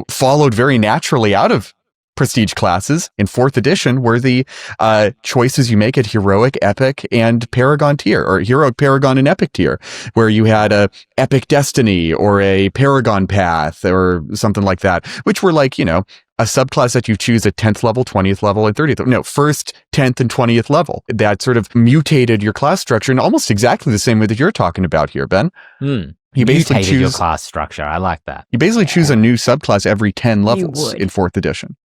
followed very naturally out of prestige classes in 4th edition were the choices you make at heroic, epic, and paragon tier, or heroic, paragon, and epic tier, where you had a epic destiny or a paragon path or something like that, which were like, a subclass that you choose at 10th level, 20th level, and 30th. No, 1st, 10th, and 20th level. That sort of mutated your class structure in almost exactly the same way that you're talking about here, Ben. You basically choose your class structure. I like that. You basically choose a new subclass every 10 levels in 4th edition.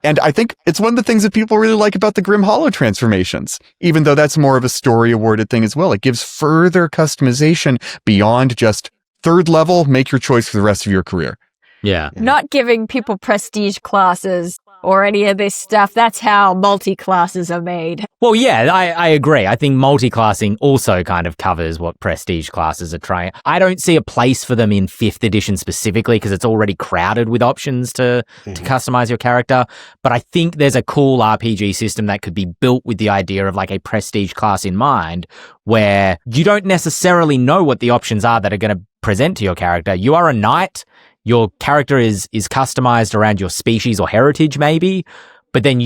And I think it's one of the things that people really like about the Grim Hollow transformations, even though that's more of a story awarded thing as well. It gives further customization beyond just 3rd level, make your choice for the rest of your career. Yeah. Not giving people prestige classes or any of this stuff. That's how multi-classes are made. Well, yeah, I agree. I think multi-classing also kind of covers what prestige classes are trying. I don't see a place for them in 5th edition specifically because it's already crowded with options to customize your character. But I think there's a cool RPG system that could be built with the idea of like a prestige class in mind where you don't necessarily know what the options are that are going to present to your character. You are a knight. Your character is customized around your species or heritage, maybe, but then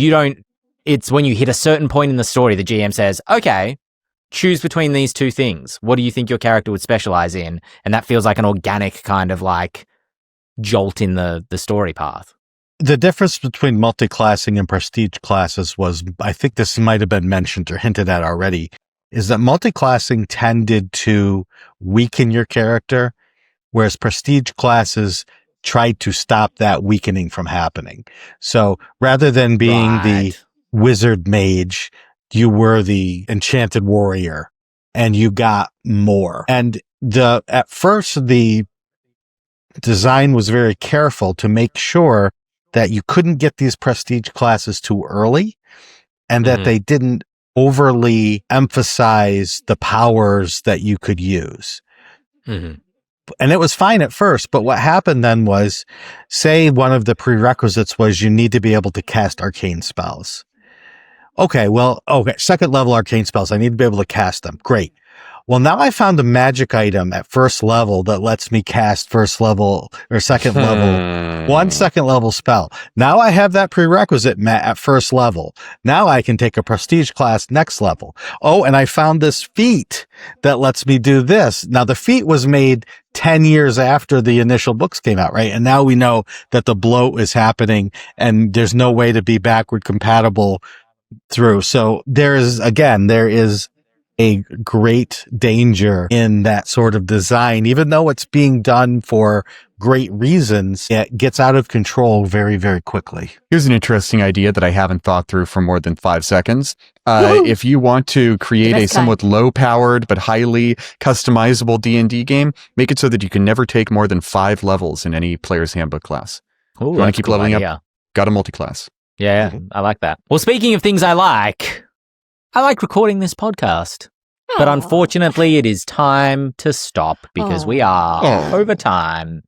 it's when you hit a certain point in the story, the GM says, okay, choose between these two things. What do you think your character would specialize in? And that feels like an organic kind of like jolt in the story path. The difference between multi-classing and prestige classes was, I think this might have been mentioned or hinted at already, is that multi-classing tended to weaken your character, whereas prestige classes tried to stop that weakening from happening. So rather than being the wizard mage, you were the enchanted warrior and you got more. And at first, the design was very careful to make sure that you couldn't get these prestige classes too early and that they didn't overly emphasize the powers that you could use. And it was fine at first, but what happened then was, say one of the prerequisites was you need to be able to cast arcane spells. Okay, 2nd level arcane spells. I need to be able to cast them. Great. Well, now I found a magic item at 1st level that lets me cast 1st level or 2nd level, 1 2nd level spell. Now I have that prerequisite met at 1st level. Now I can take a prestige class next level. Oh, and I found this feat that lets me do this. Now the feat was made 10 years after the initial books came out, right? And now we know that the bloat is happening and there's no way to be backward compatible through. So there is a great danger in that sort of design. Even though it's being done for great reasons, it gets out of control very, very quickly. Here's an interesting idea that I haven't thought through for more than 5 seconds. If you want to create a somewhat low-powered but highly customizable D&D game, make it so that you can never take more than 5 levels in any player's handbook class. Ooh, if you want to keep leveling up, got a multi-class. Yeah, I like that. Well, speaking of things I like, I like recording this podcast. But unfortunately, it is time to stop because we are over time.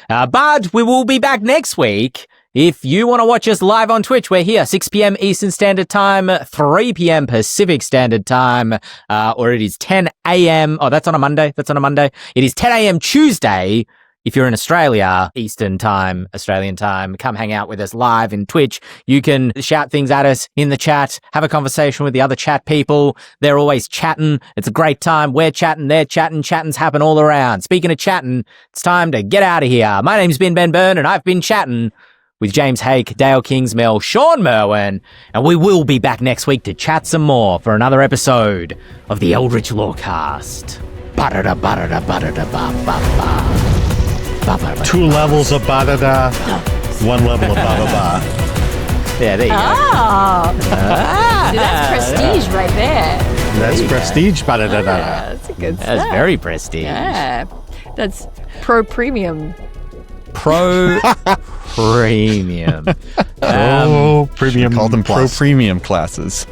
But we will be back next week. If you want to watch us live on Twitch, we're here 6 p.m. Eastern Standard Time, 3 p.m. Pacific Standard Time, or it is 10 a.m. Oh, that's on a Monday. It is 10 a.m. Tuesday. If you're in Australia, Eastern Time, Australian Time, come hang out with us live in Twitch. You can shout things at us in the chat, have a conversation with the other chat people. They're always chatting. It's a great time. We're chatting, they're chatting. Chatting's happen all around. Speaking of chatting, it's time to get out of here. My name's Ben Byrne, and I've been chatting with James Hake, Dael Kingsmill, Shawn Merwin, and we will be back next week to chat some more for another episode of the Eldritch Lorecast. Ba-da-da, ba-da-da, ba-da-da, ba-ba-ba. 2 levels of ba-da-da, 1 level of ba-ba-ba. Yeah, there you go. See, that's prestige right there. That's prestige ba-da-da-da. That's a good stuff. That's very prestige. Yeah, that's pro premium. Premium. Premium. Call them pro premium classes.